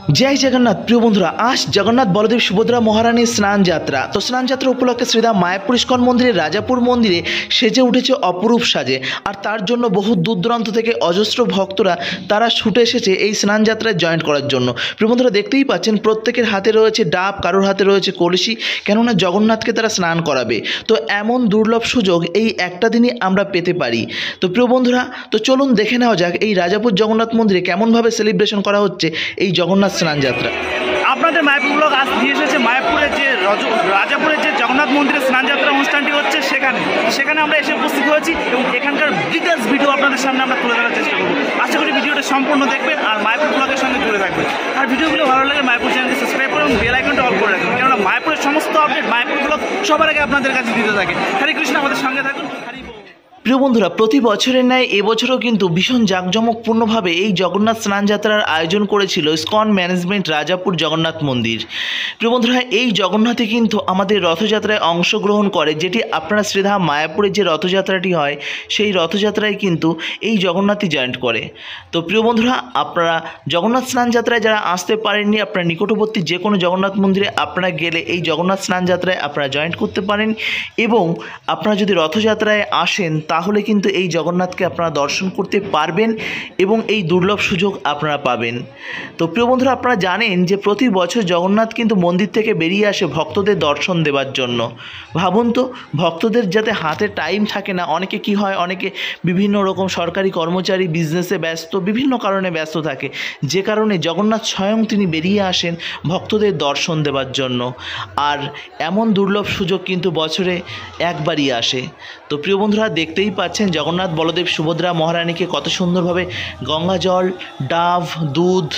जय जगन्नाथ प्रिय बंधुरा आज जगन्नाथ बलदेव सुभद्रा महारानी स्नान यात्रा तो स्नान यात्रा उपलक्षे श्रीधाम मायापुर इस्कन मंदिरे राजापुर मंदिरे सेजे उठेছে অপরূপ সাজে আর তার জন্য বহু দূর দূরান্ত থেকে অজস্র ভক্তরা তারা ছুটে এসেছে এই স্নান যাত্রায় জয়েন করার জন্য। প্রিয় বন্ধুরা দেখতেই পাচ্ছেন প্রত্যেকের হাতে রয়েছে ডাব, কারোর হাতে রয়েছে কলসি, কেননা জগন্নাথকে তারা স্নান করাবে। তো এমন দুর্লভ সুযোগ এই একটা দিনই আমরা পেতে পারি। তো প্রিয় বন্ধুরা তো চলুন দেখে নেওয়া যাক এই রাজাপুর জগন্নাথ মন্দিরে কেমনভাবে সেলিব্রেশন করা হচ্ছে এই জগন্নাথ স্নান যাত্রা। আপনাদের মায়াপুর ব্লগ আজ নিয়ে এসেছে মায়াপুরের যে রাজাপুরের যে জগন্নাথ মন্দিরের স্নান যাত্রা অনুষ্ঠানটি হচ্ছে সেখানে আমরা এসে উপস্থিত হয়েছি এবং এখানকার ডিটেলস ভিডিও আপনাদের সামনে আমরা তুলে ধরার চেষ্টা করবো। আশা করি ভিডিওটা সম্পূর্ণ দেখবেন আর মায়াপুর ব্লগের সঙ্গে জুড়ে থাকবেন। আর ভিডিওগুলো ভালো লাগে মায়াপুর চ্যানেলকে সাবস্ক্রাইব করুন, বেল আইকনটা অল করে রাখুন, কেননা মায়াপুরের সমস্ত আপডেট মায়াপুর ব্লগ সবার আগে আপনাদের কাছে দিতে থাকে। হরে কৃষ্ণ, আমাদের সঙ্গে থাকুন। প্রিয় বন্ধুরা প্রতি বছরের ন্যায় এবছরও কিন্তু ভীষণ জাঁকজমকপূর্ণভাবে এই জগন্নাথ স্নান যাত্রার আয়োজন করেছিল ইসকন ম্যানেজমেন্ট রাজাপুর জগন্নাথ মন্দির। প্রিয় বন্ধুরা এই জগন্নাথে কিন্তু আমাদের রথযাত্রায় অংশগ্রহণ করে, যেটি আপনারা শ্রীধাম মায়াপুরের যে রথযাত্রাটি হয় সেই রথযাত্রায় কিন্তু এই জগন্নাথই জয়েন্ট করে। তো প্রিয় বন্ধুরা আপনারা জগন্নাথ স্নান যাত্রায় যারা আসতে পারেননি, আপনারা নিকটবর্তী যে কোনো জগন্নাথ মন্দিরে আপনারা গেলে এই জগন্নাথ স্নান যাত্রায় আপনারা জয়েন্ট করতে পারেন এবং আপনারা যদি রথযাত্রায় আসেন তাহলে কিন্তু এই জগন্নাথকে আপনারা দর্শন করতে পারবেন এবং এই দুর্লভ সুযোগ আপনারা পাবেন। তো প্রিয় বন্ধুরা আপনারা জানেন যে প্রতি বছর জগন্নাথ কিন্তু মন্দির থেকে বেরিয়ে আসে ভক্তদের দর্শন দেওয়ার জন্য। ভাবুন তো, ভক্তদের যাতে হাতে টাইম থাকে না, অনেকে কি হয়, অনেকে বিভিন্ন রকম সরকারি কর্মচারী, বিজনেসে ব্যস্ত, বিভিন্ন কারণে ব্যস্ত থাকে, যে কারণে জগন্নাথ স্বয়ং তিনি বেরিয়ে আসেন ভক্তদের দর্শন দেওয়ার জন্য। আর এমন দুর্লভ সুযোগ কিন্তু বছরে একবারই আসে। তো প্রিয় বন্ধুরা দেখতেই পাচ্ছেন জগন্নাথ বলদেব সুভদ্রা মহারানীকে কত সুন্দরভাবে গঙ্গা জল, ডাব, দুধ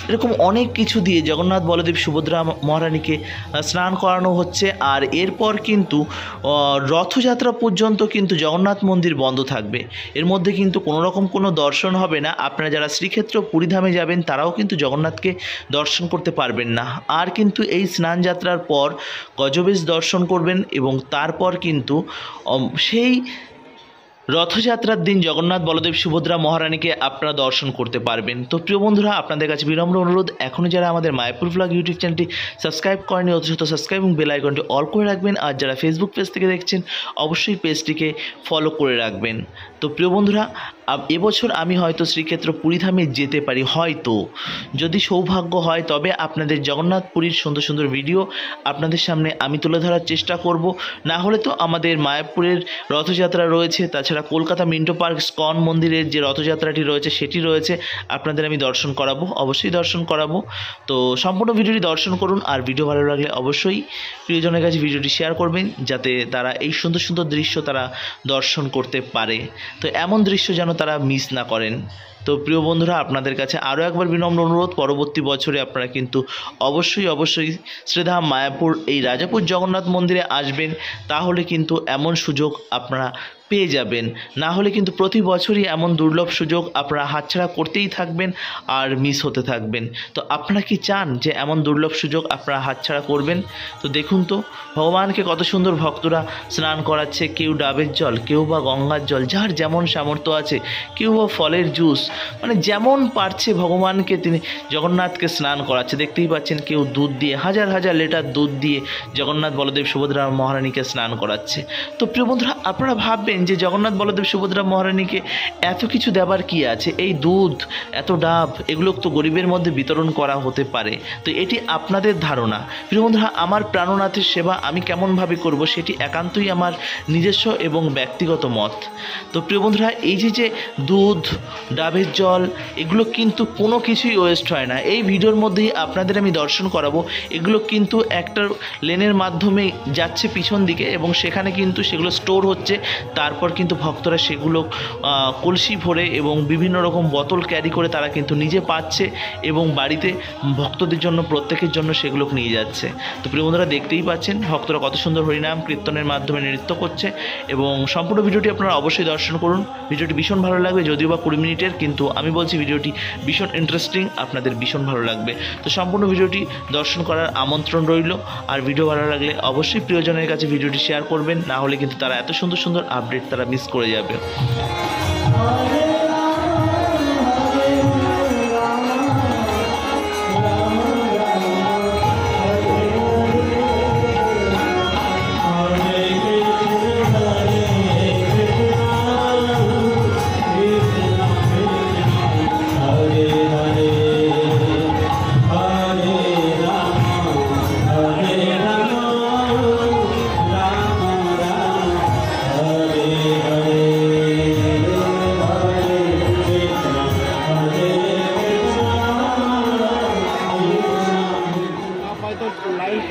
এরকম অনেক কিছু দিয়ে জগন্নাথ বলদেব সুভদ্রা মহারানীকে স্নান করানো হচ্ছে। আর এরপর কিন্তু রথযাত্রা পর্যন্ত কিন্তু জগন্নাথ মন্দির বন্ধ থাকবে, এর মধ্যে কিন্তু কোনো রকম কোনো দর্শন হবে না। আপনারা যারা শ্রীক্ষেত্র পুরীধামে যাবেন তারাও কিন্তু জগন্নাথকে দর্শন করতে পারবেন না। আর কিন্তু এই স্নান যাত্রার পর গজবেশ দর্শন করবেন এবং তারপর কিন্তু সেই রথযাত্রার দিন জগন্নাথ বলদেব সুভদ্রা মহারানীকে আপনারা দর্শন করতে পারবেন। তো প্রিয় বন্ধুরা আপনাদের কাছে বিনম্র অনুরোধ, এখনও যারা আমাদের মায়াপুর ব্লগ ইউটিউব চ্যানেলটি সাবস্ক্রাইব করেনি অতি সত্ত্বেও সাবস্ক্রাইব এবং বেল আইকনটি অল করে রাখবেন। আর যারা ফেসবুক পেজ থেকে দেখছেন অবশ্যই পেজটিকে ফলো করে রাখবেন। তো প্রিয় বন্ধুরা এবছর আমি হয়তো শ্রীক্ষেত্র পুরীধামে যেতে পারি, হয়তো যদি সৌভাগ্য হয় তবে আপনাদের জগন্নাথ পুরীর সুন্দর সুন্দর ভিডিও আপনাদের সামনে আমি তুলে ধরার চেষ্টা করব। না হলে তো আমাদের মায়াপুরের রথযাত্রা রয়েছে, তাছাড়া কলকাতা মিন্টো পার্ক ইসকন মন্দিরের যে রথযাত্রাটি রয়েছে সেটি রয়েছে, আপনাদের আমি দর্শন করাবো, অবশ্যই দর্শন করাবো। তো সম্পূর্ণ ভিডিওটি দর্শন করুন আর ভিডিও ভালো লাগলে অবশ্যই প্রিয়জনের কাছে ভিডিওটি শেয়ার করবেন, যাতে তারা এই সুন্দর সুন্দর দৃশ্য তারা দর্শন করতে পারে। তো এমন দৃশ্য যেন তারা মিস না করেন। তো প্রিয় বন্ধুরা আপনাদের কাছে আরও একবার বিনম্র অনুরোধ, পরবর্তী বছরে আপনারা কিন্তু অবশ্যই শ্রীধাম মায়াপুর এই রাজাপুর জগন্নাথ মন্দিরে আসবেন, তাহলে কিন্তু এমন সুযোগ আপনারা পেয়ে যাবেন। না হলে কিন্তু প্রতি বছরই এমন দুর্লভ সুযোগ আপনারা হাতছাড়া করতেই থাকবেন আর মিস হতে থাকবেন। তো আপনারা কি চান যে এমন দুর্লভ সুযোগ আপনারা হাতছাড়া করবেন? তো দেখুন তো ভগবানকে কত সুন্দর ভক্তরা স্নান করাচ্ছে, কেউ ডাবের জল, কেউ বা গঙ্গার জল, যার যেমন সামর্থ্য আছে, কেউ বা ফলের জুস, মানে যেমন পারছে ভগবানকে তিনি জগন্নাথকে স্নান করাচ্ছে। দেখতেই পাচ্ছেন কেউ দুধ দিয়ে, হাজার হাজার লিটার দুধ দিয়ে জগন্নাথ বলদেব সুভদ্রা মহারানীকে স্নান করাচ্ছে। তো প্রিয় বন্ধুরা আপনারা ভাববেন যে জগন্নাথ বলদেব সুভদ্রা মহারানীকে এত কিছু দেবার কি আছে, এই দুধ, এত ডাব, এগুলো তো গরিবের মধ্যে বিতরণ করা হতে পারে। তো এটি আপনাদের ধারণা। প্রিয় বন্ধুরা আমার প্রাণনাথের সেবা আমি কেমনভাবে করব সেটি একান্তই আমার নিজস্ব এবং ব্যক্তিগত মত। তো প্রিয় বন্ধুরা এই যে দুধ, ডাবের জল, এগুলো কিন্তু কোনো কিছুই ওয়েস্ট হয় না। এই ভিডিওর মধ্যেই আপনাদের আমি দর্শন করাবো। এগুলো কিন্তু একটা লেনের মাধ্যমে যাচ্ছে পিছন দিকে এবং সেখানে কিন্তু সেগুলো স্টোর হচ্ছে, তারপর কিন্তু ভক্তরা সেগুলো কলসি ভরে এবং বিভিন্ন রকম বোতল ক্যারি করে তারা কিন্তু নিজে পাচ্ছে এবং বাড়িতে ভক্তদের জন্য, প্রত্যেকের জন্য সেগুলো নিয়ে যাচ্ছে। তো প্রিয় বন্ধুরা দেখতেই পাচ্ছেন ভক্তরা কত সুন্দর হরিনাম কীর্তনের মাধ্যমে নৃত্য করছে এবং সম্পূর্ণ ভিডিওটি আপনারা অবশ্যই দর্শন করুন। ভিডিওটি ভীষণ ভালো লাগবে, যদিও বা 20 মিনিটের, কিন্তু আমি বলছি ভিডিওটি ভীষণ ইন্টারেস্টিং, আপনাদের ভীষণ ভালো লাগবে। তো সম্পূর্ণ ভিডিওটি দর্শন করার আমন্ত্রণ রইল। আর ভিডিও ভালো লাগলে অবশ্যই প্রিয়জনের কাছে ভিডিওটি শেয়ার করবেন, না হলে কিন্তু তারা এত সুন্দর সুন্দর আপডেট তারা মিস করে যাবে।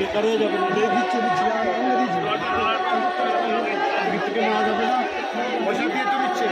বেকার হয়ে যাবে না, দিচ্ছে আগে থেকে নেওয়া যাবে না, পয়সা দিয়ে তো দিচ্ছে।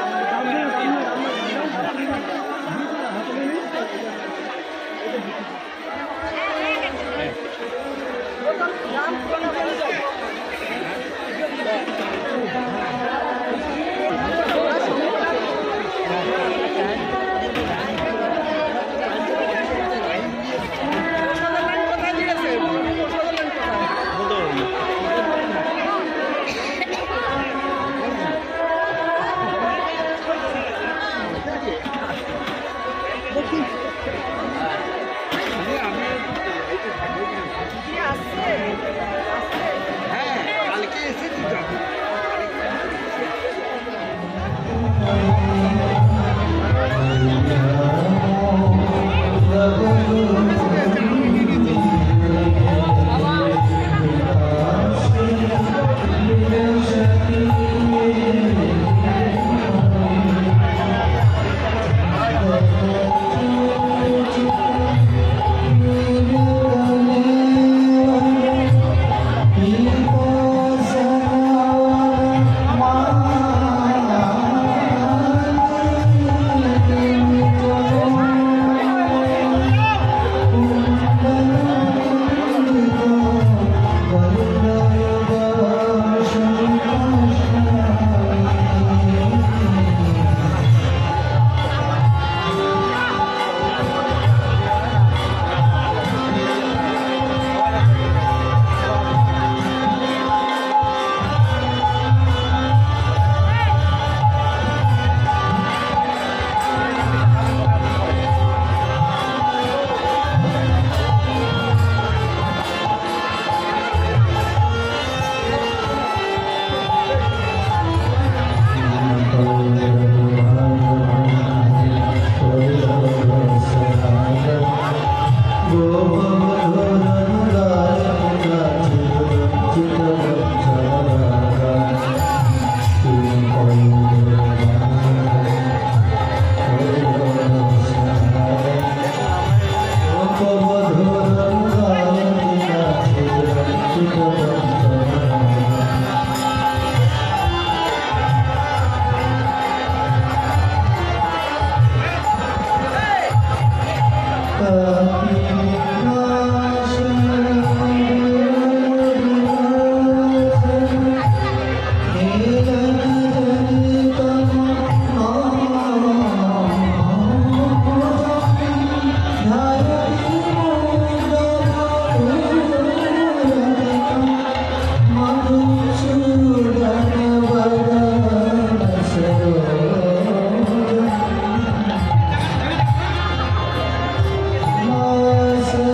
Masa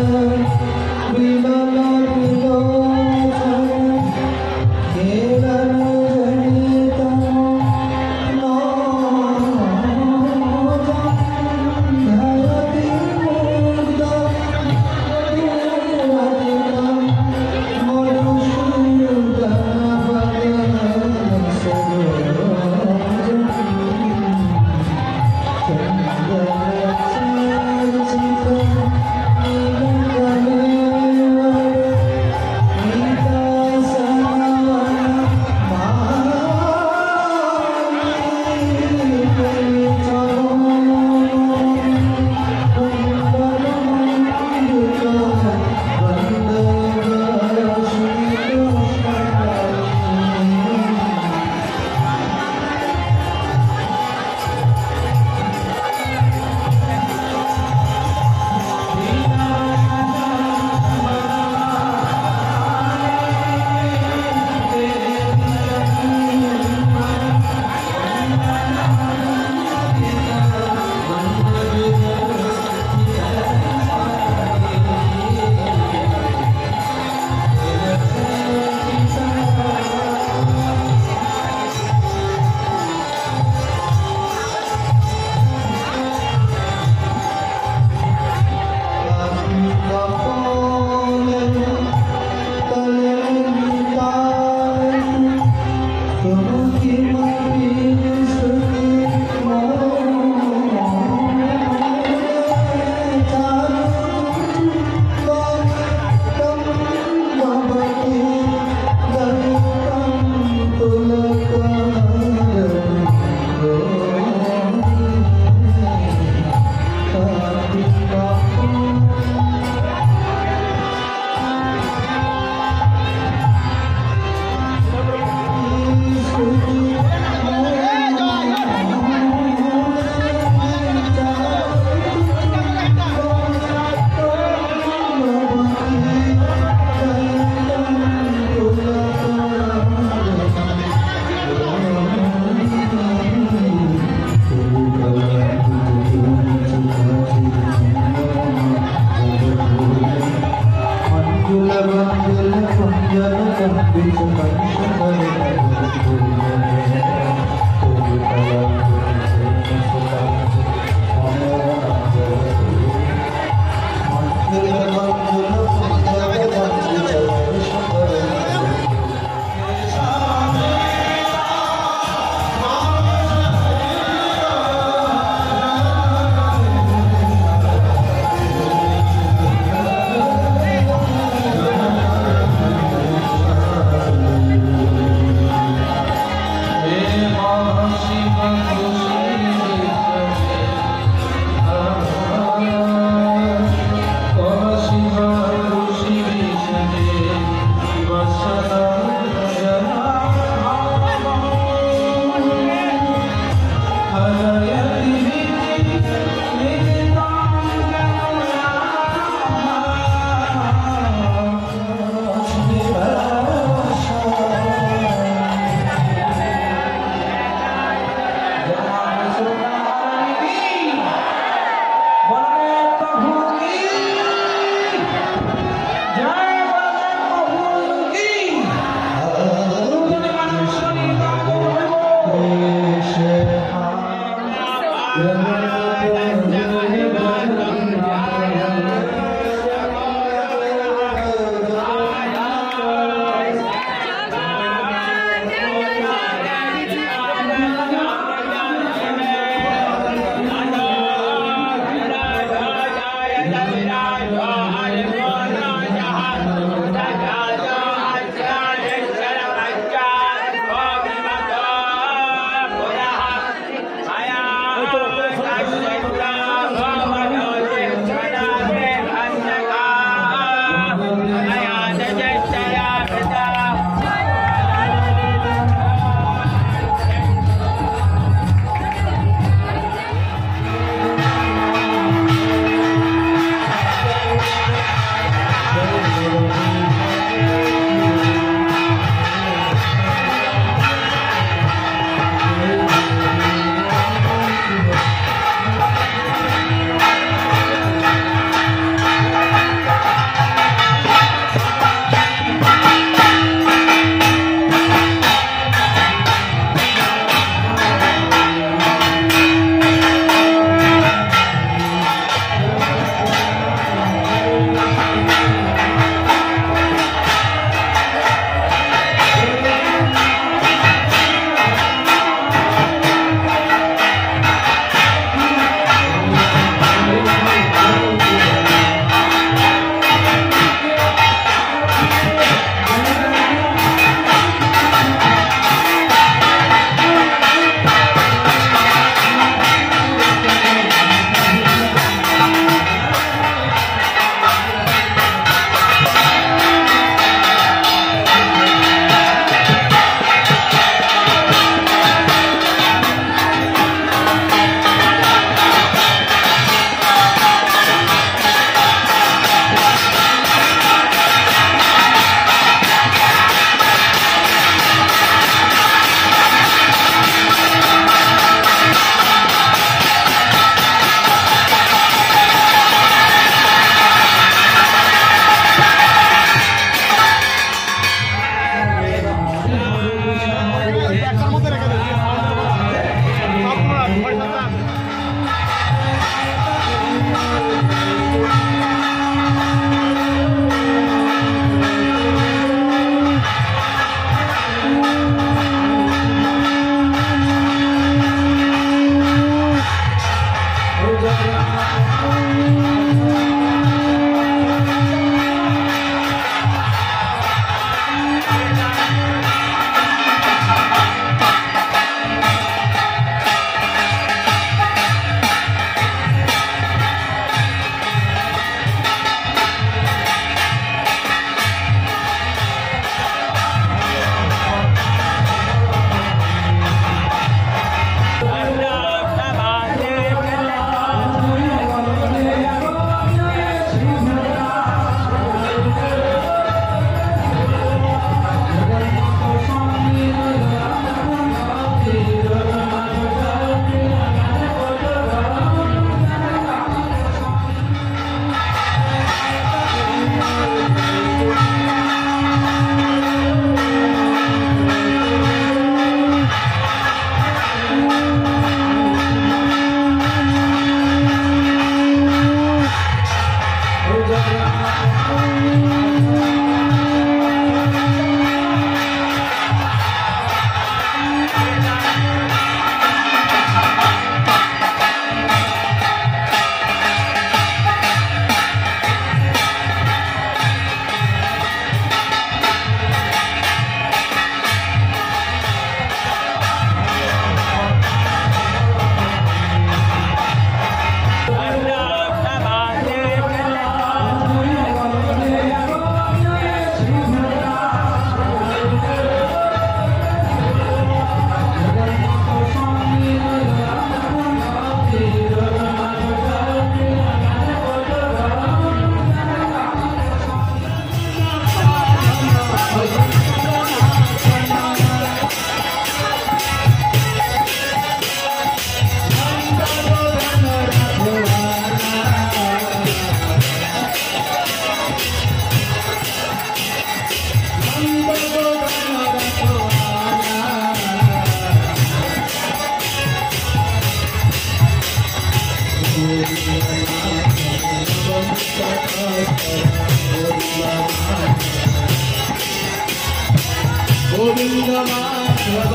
गोविंद माधव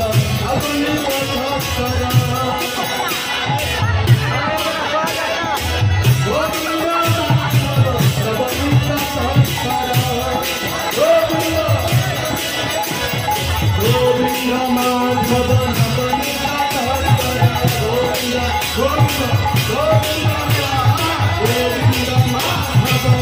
अपने पथकरा गोविंद माधव अपने पथकरा गोविंद माधव अपने पथकरा गोविंद गोविंद गोविंद गोविंद माधव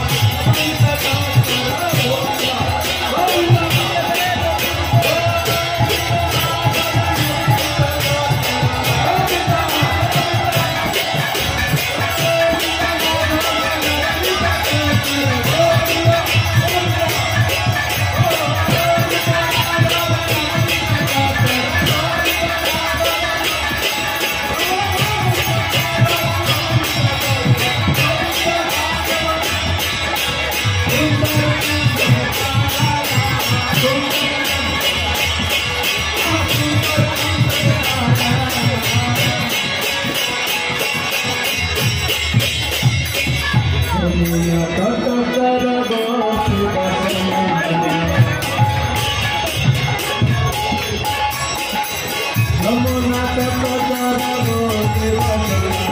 अपने पथकरा गोविंद Namo Namo